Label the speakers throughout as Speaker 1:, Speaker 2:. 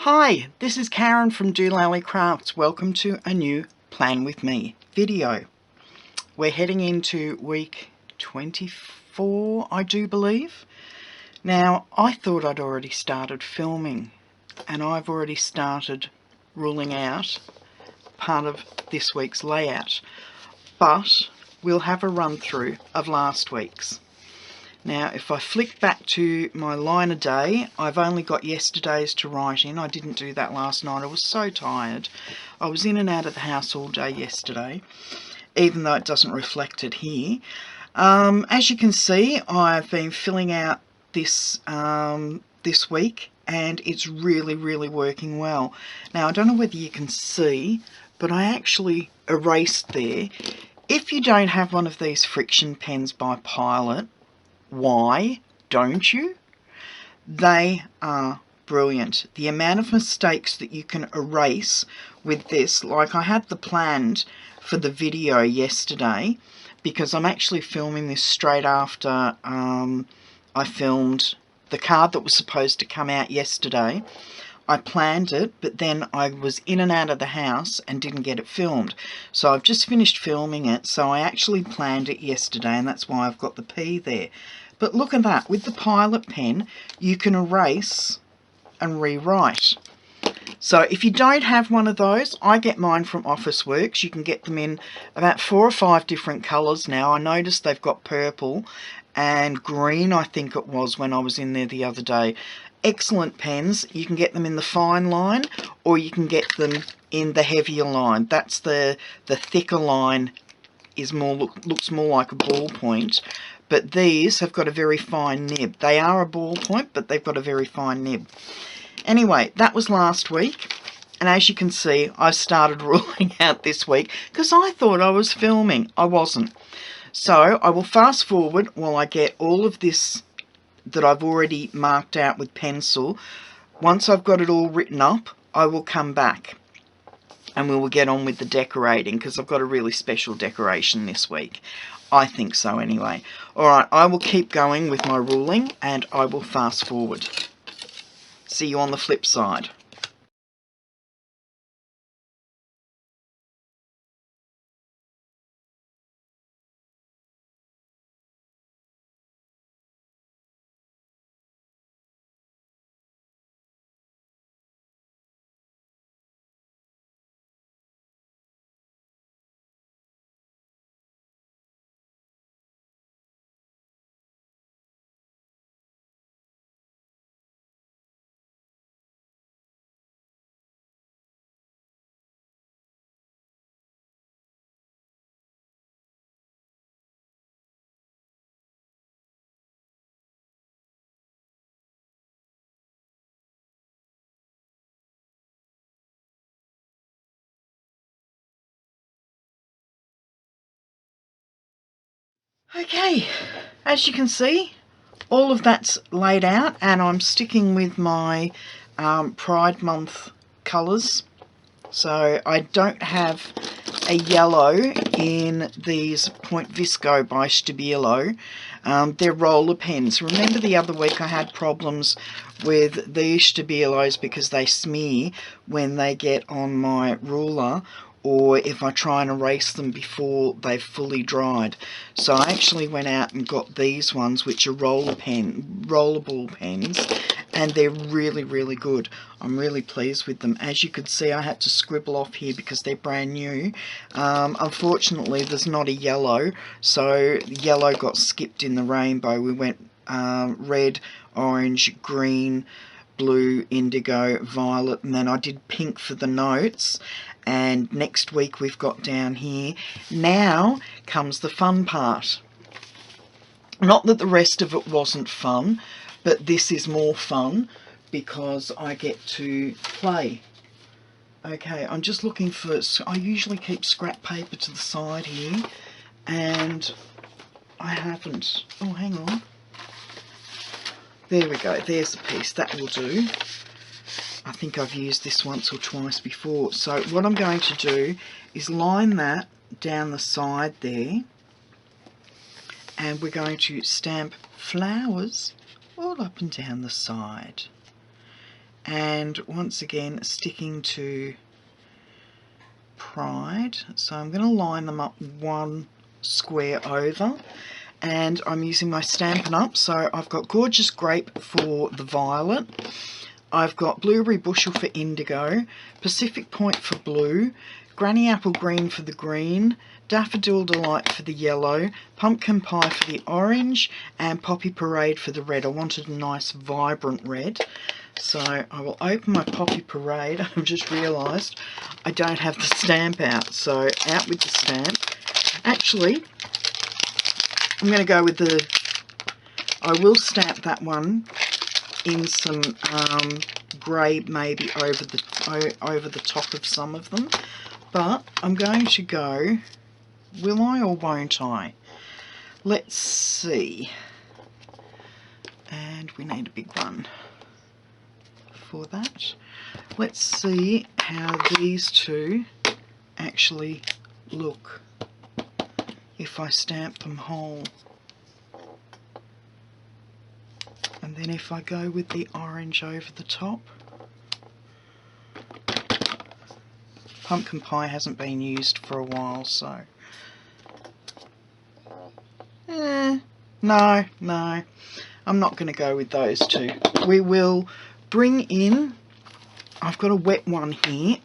Speaker 1: Hi, this is Karen from dolallycrafts. Welcome to a new Plan With Me video. We're heading into week 24, I do believe. Now, I thought I'd already started filming, and I've already started ruling out part of this week's layout, but we'll have a run through of last week's. Now, if I flick back to my line a day, I've only got yesterday's to write in. I didn't do that last night. I was so tired. I was in and out of the house all day yesterday, even though it doesn't reflect it here. As you can see, I've been filling out this this week, and it's really working well. Now, I don't know whether you can see, but I actually erased there. If you don't have one of these friction pens by Pilot, why don't you? They are brilliant. The amount of mistakes that you can erase with this, like I had the planned for the video yesterday, because I'm actually filming this straight after I filmed the card that was supposed to come out yesterday. I planned it, but then I was in and out of the house and didn't get it filmed. So I've just finished filming it, so I actually planned it yesterday, and that's why I've got the P there. But look at that, with the Pilot pen, you can erase and rewrite. So if you don't have one of those, I get mine from Officeworks. You can get them in about 4 or 5 different colours now. I noticed they've got purple and green, I think it was, when I was in there the other day. Excellent pens. You can get them in the fine line, or you can get them in the heavier line. That's the thicker line, is more looks more like a ballpoint. But these have got a very fine nib. They are a ballpoint, but they've got a very fine nib. Anyway, that was last week. And as you can see, I started ruling out this week because I thought I was filming. I wasn't. So I will fast forward while I get all of this that I've already marked out with pencil. Once I've got it all written up, I will come back and we will get on with the decorating, because I've got a really special decoration this week. I think so anyway. Alright, I will keep going with my ruling and I will fast forward. See you on the flip side. Okay, as you can see, all of that's laid out, and I'm sticking with my Pride Month colours. So I don't have a yellow in these Point Visco by Stabilo. They're roller pens. Remember the other week I had problems with these Stabilos because they smear when they get on my ruler, or if I try and erase them before they've fully dried. So I actually went out and got these ones, which are rollerball pens, and they're really good. I'm really pleased with them. As you could see, I had to scribble off here because they're brand new. Unfortunately, there's not a yellow, so yellow got skipped in the rainbow. We went red, orange, green, blue, indigo, violet, and then I did pink for the notes. And next week we've got down here. Now comes the fun part. Not that the rest of it wasn't fun, but this is more fun because I get to play. Okay, I'm just looking for... I usually keep scrap paper to the side here, and I haven't. Oh, hang on. There we go. There's a piece. That will do. I think I've used this once or twice before. So what I'm going to do is line that down the side there, and we're going to stamp flowers all up and down the side. and once again sticking to Pride. So I'm going to line them up one square over, and I'm using my Stampin' Up. So I've got Gorgeous Grape for the violet, I've got Blueberry Bushel for indigo, Pacific Point for blue, Granny Apple Green for the green, Daffodil Delight for the yellow, Pumpkin Pie for the orange, and Poppy Parade for the red. I wanted a nice vibrant red. So I will open my Poppy Parade. I've just realised I don't have the stamp out, so out with the stamp. Actually, I'm going to go with the... I will stamp that one in some grey maybe over the top of some of them. But I'm going to go... Will I or won't I? Let's see. And we need a big one for that. Let's see how these two actually look if I stamp them whole. And then if I go with the orange over the top. Pumpkin Pie hasn't been used for a while, so... No, I'm not going to go with those two. We will bring in... I've got a wet one here.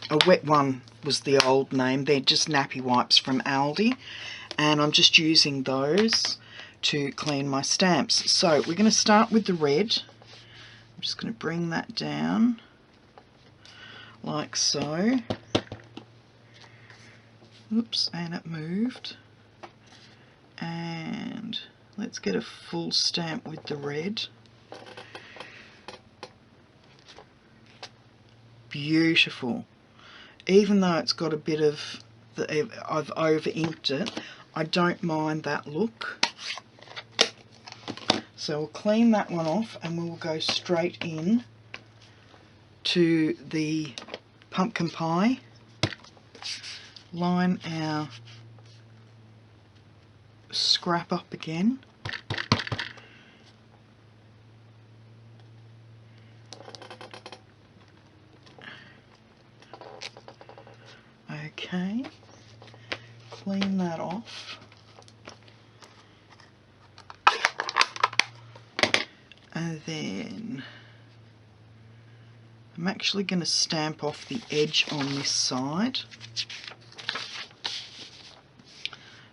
Speaker 1: A wet one was the old name. They're just nappy wipes from Aldi. And I'm just using those to clean my stamps. So we're going to start with the red. I'm just going to bring that down like so. Oops, and it moved. And let's get a full stamp with the red. Beautiful. Even though it's got a bit of, I've over inked it, I don't mind that look. So we'll clean that one off and we'll go straight in to the Pumpkin Pie. Line our scrap up again. Okay, clean that off. And then I'm actually going to stamp off the edge on this side.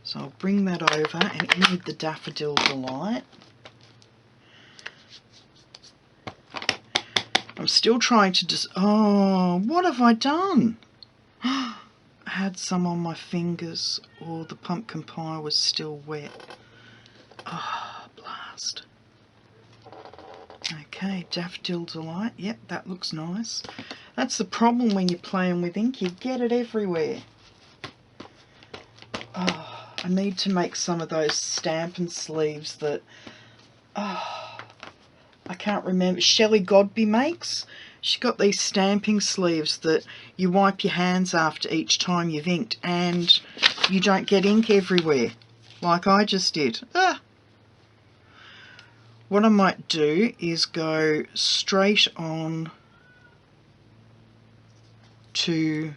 Speaker 1: So I'll bring that over and in with the Daffodil Delight. I'm still trying to just... Oh, what have I done? I had some on my fingers, or the Pumpkin Pie was still wet. Oh, blast. Okay, Daffodil Delight. Yep, that looks nice. That's the problem when you're playing with ink. You get it everywhere. Oh, I need to make some of those Stampin' sleeves that... Oh, I can't remember. Shelley Godby makes. She got these stamping sleeves that you wipe your hands after each time you've inked and you don't get ink everywhere like I just did. What I might do is go straight on to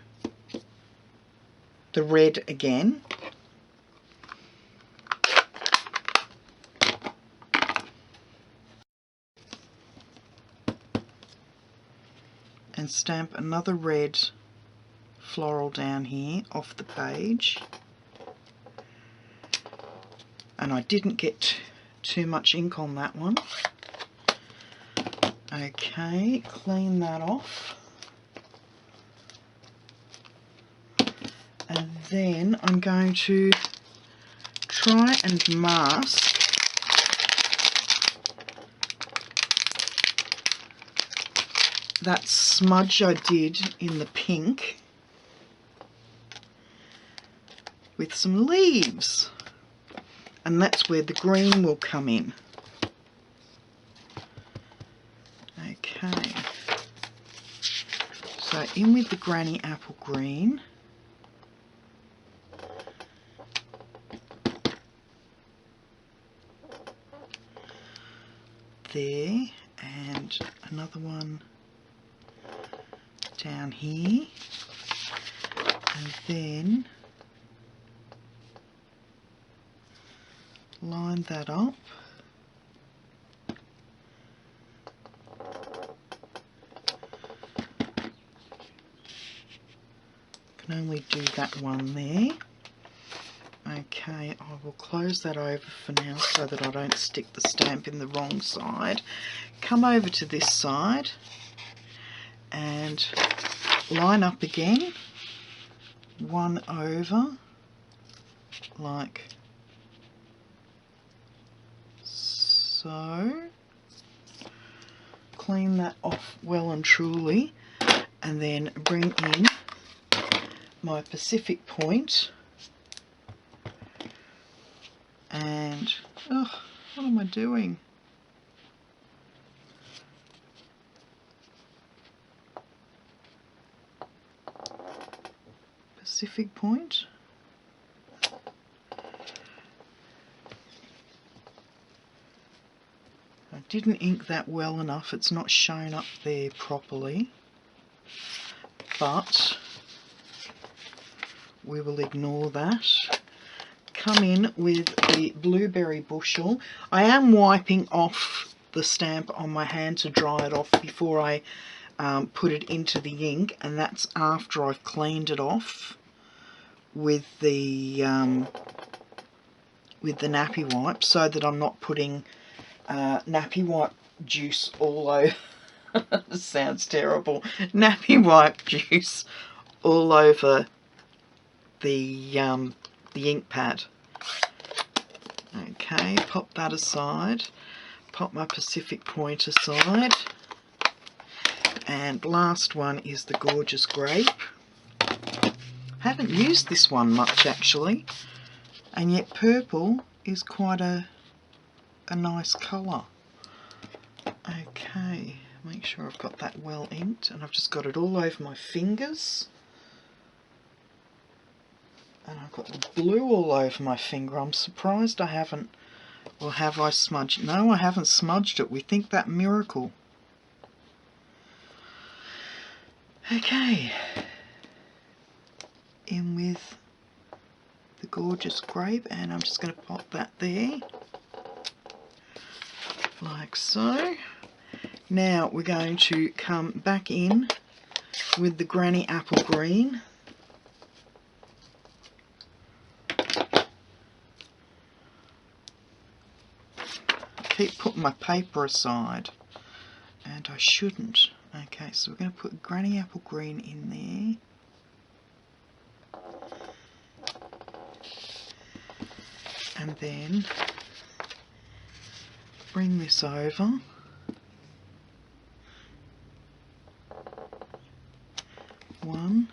Speaker 1: the red again. And stamp another red floral down here off the page. And I didn't get too much ink on that one. Okay, clean that off. And then I'm going to try and mask that smudge I did in the pink with some leaves, and that's where the green will come in. Okay, so in with the Granny Apple Green. there, and another one down here, and then line that up. Can only do that one there. Okay, I will close that over for now so that I don't stick the stamp in the wrong side. Come over to this side and line up again, one over, like so. Clean that off well and truly, and then bring in my Pacific point, and what am I doing? Pacific point. I didn't ink that well enough, it's not shown up there properly, but we will ignore that. Come in with the blueberry bushel. I am wiping off the stamp on my hand to dry it off before I put it into the ink, and that's after I've cleaned it off with the nappy wipe, so that I'm not putting nappy wipe juice all over. Sounds terrible. Nappy wipe juice all over the ink pad. Okay, pop that aside. Pop my Pacific point aside. And last one is the Gorgeous Grape. Haven't used this one much actually, and yet purple is quite a nice colour. Okay, make sure I've got that well inked, and I've just got it all over my fingers. And I've got the blue all over my finger. I'm surprised I haven't, or have I smudged? No, I haven't smudged it. We think that miracle. Okay, in with the Gorgeous Grape, and I'm just going to pop that there, like so. Now we're going to come back in with the Granny Apple Green. Keep putting my paper aside, and I shouldn't. Okay, so we're going to put Granny Apple Green in there, and then bring this over, one,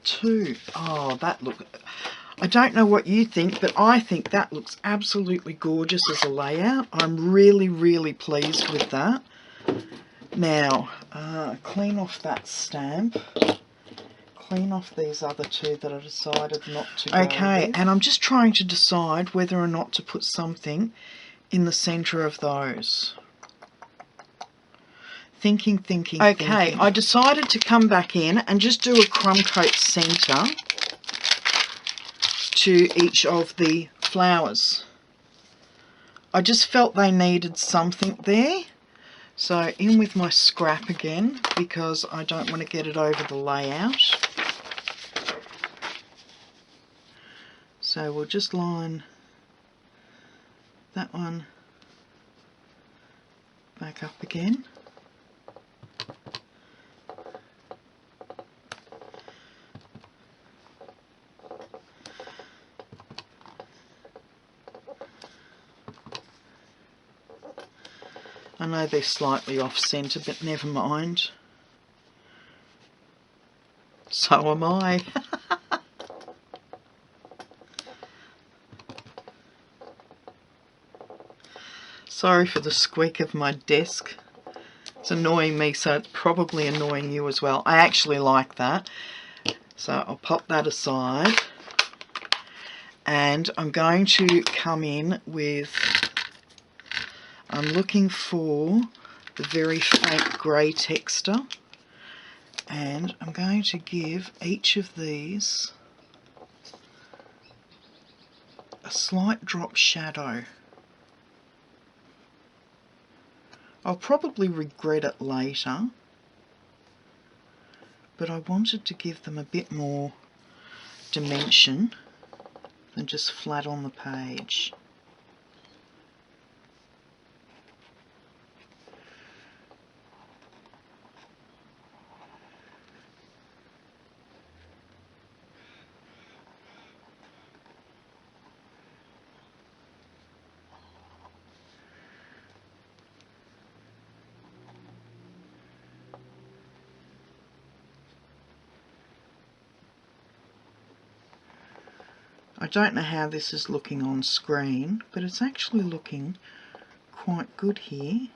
Speaker 1: two. Oh, that look, I don't know what you think, but I think that looks absolutely gorgeous as a layout. I'm really, really pleased with that. Now, clean off that stamp. Clean off these other two that I decided not to go with. And I'm just trying to decide whether or not to put something in the centre of those. Thinking. Okay, I decided to come back in and just do a crumb coat centre to each of the flowers. I just felt they needed something there. So in with my scrap again, because I don't want to get it over the layout. So we'll just line that one back up again. I know they're slightly off centre, but never mind. So am I. Sorry for the squeak of my desk. It's annoying me, so it's probably annoying you as well. I actually like that. So I'll pop that aside. And I'm going to come in with, I'm looking for the very faint grey texture, and I'm going to give each of these a slight drop shadow. I'll probably regret it later, but I wanted to give them a bit more dimension than just flat on the page. I don't know how this is looking on screen, but it's actually looking quite good here.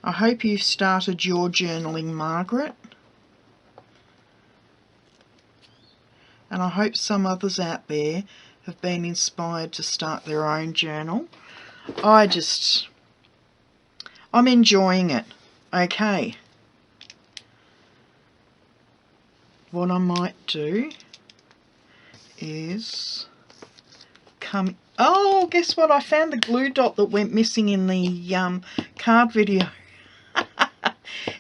Speaker 1: I hope you've started your journaling, Margaret. And I hope some others out there have been inspired to start their own journal. I'm enjoying it. Okay. What I might do is come... Oh, guess what? I found the glue dot that went missing in the card video.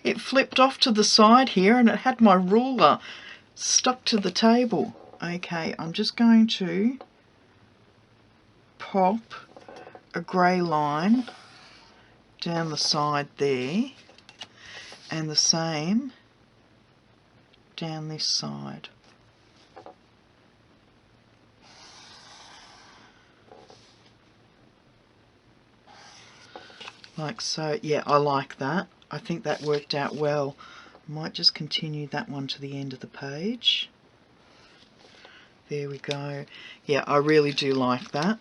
Speaker 1: It flipped off to the side here and it had my ruler stuck to the table. Okay, I'm just going to pop a grey line down the side there, and the same down this side. Like so. Yeah, I like that. I think that worked out well. I might just continue that one to the end of the page. There we go. Yeah, I really do like that.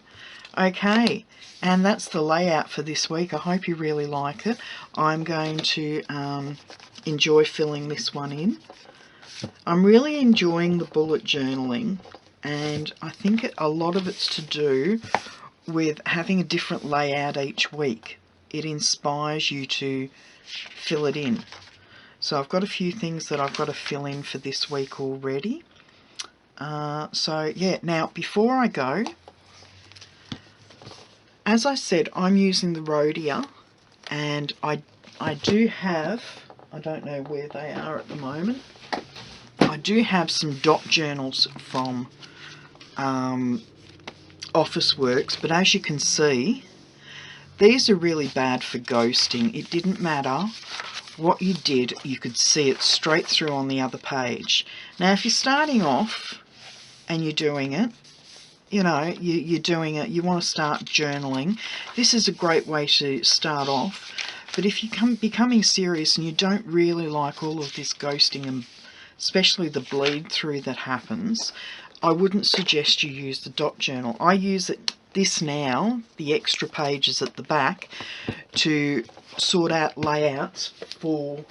Speaker 1: Okay, and that's the layout for this week. I hope you really like it. I'm going to enjoy filling this one in. I'm really enjoying the bullet journaling, and I think a lot of it's to do with having a different layout each week. It inspires you to fill it in. So I've got a few things that I've got to fill in for this week already. So yeah, now before I go, as I said, I'm using the Rhodia, and I do have, I don't know where they are at the moment, I do have some dot journals from Officeworks, but as you can see, these are really bad for ghosting. It didn't matter what you did, you could see it straight through on the other page. Now if you're starting off and you're doing it, you know, you're doing it, you want to start journaling, this is a great way to start off. But if you're becoming serious and you don't really like all of this ghosting, and especially the bleed through that happens, I wouldn't suggest you use the dot journal. I use this now, the extra pages at the back, to sort out layouts for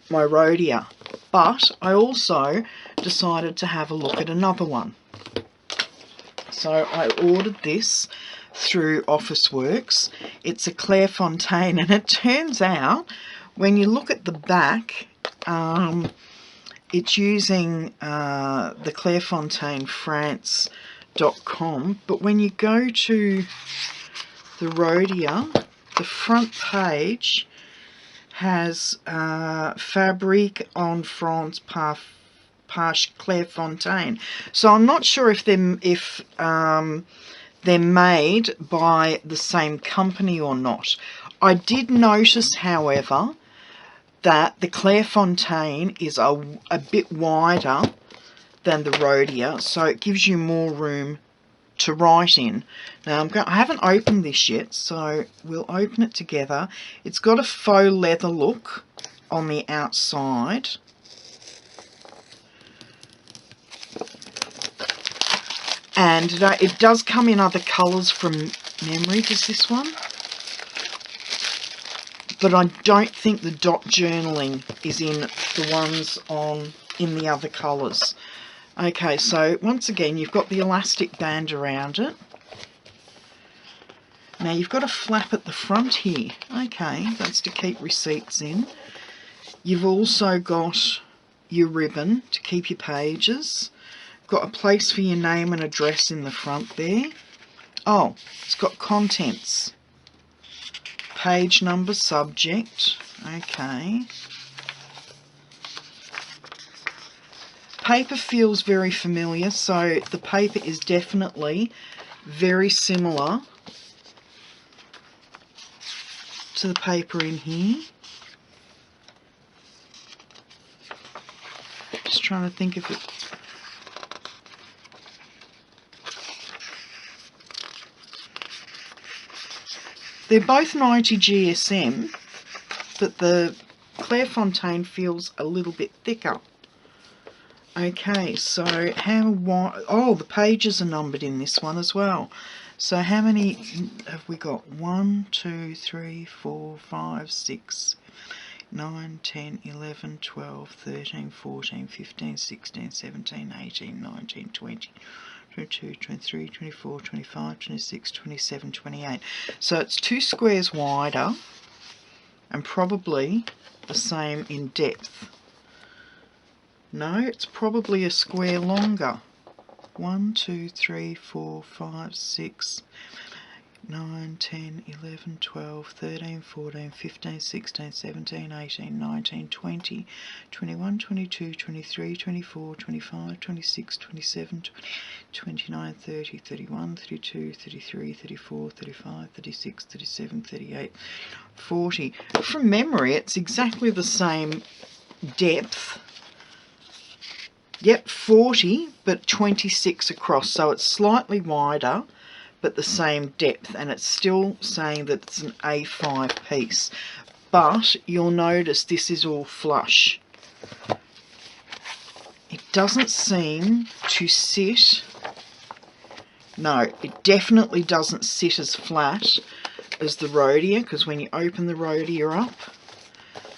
Speaker 1: my Rhodia. But I also decided to have a look at another one. So I ordered this through Officeworks. It's a Clairefontaine, and it turns out when you look at the back, it's using the Clairefontaine France.com, but when you go to the Rhodia, the front page has Fabrique en France par Clairefontaine. So I'm not sure if they're made by the same company or not. I did notice, however, that the Clairefontaine is a bit wider than the Rhodia, so it gives you more room to write in. Now I haven't opened this yet, so we'll open it together. It's got a faux leather look on the outside. And it does come in other colours from memory. Does this one? but I don't think the dot journaling is in the ones in the other colours. Okay, so once again, you've got the elastic band around it. Now you've got a flap at the front here. Okay, that's to keep receipts in. You've also got your ribbon to keep your pages. Got a place for your name and address in the front there. Oh, it's got contents. Page number, subject. Okay. Paper feels very familiar, so the paper is definitely very similar to the paper in here. Just trying to think if it... They're both 90 GSM, but the Clairefontaine feels a little bit thicker. Okay, so how wide... Oh, the pages are numbered in this one as well. So how many have we got? 1, 2, 3, 4, 5, 6, 9, 10, 11, 12, 13, 14, 15, 16, 17, 18, 19, 20, 22, 23, 24, 25, 26, 27, 28. So it's 2 squares wider and probably the same in depth. No, it's probably a square longer. 1, 2, 3, 4, 5, 6, 9, 10, 11, 12, 13, 14, 15, 16, 17, 18, 19, 20, 21, 22, 23, 24, 25, 26, 27, 29, 30, 31, 32, 33, 34, 35, 36, 37, 38, 40. From memory, it's exactly the same depth. Yep, 40, but 26 across, so it's slightly wider, but the same depth, and it's still saying that it's an A5 piece. But you'll notice this is all flush. It doesn't seem to sit... No, it definitely doesn't sit as flat as the Rhodia, because when you open the Rhodia up,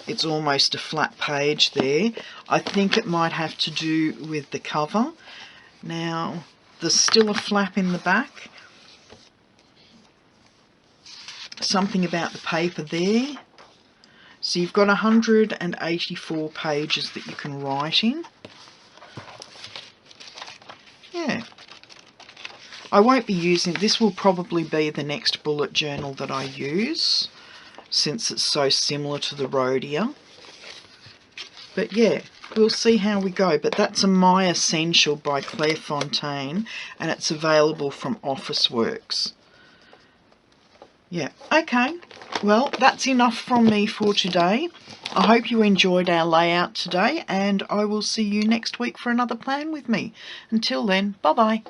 Speaker 1: it's almost a flat page there. I think it might have to do with the cover. Now, there's still a flap in the back. Something about the paper there. So you've got 184 pages that you can write in. Yeah. I won't be using... This will probably be the next bullet journal that I use, since it's so similar to the Rhodia. But yeah, we'll see how we go. But that's a My Essential by Clairefontaine, and it's available from Officeworks. Yeah, okay. Well, that's enough from me for today. I hope you enjoyed our layout today, and I will see you next week for another plan with me. Until then, bye-bye.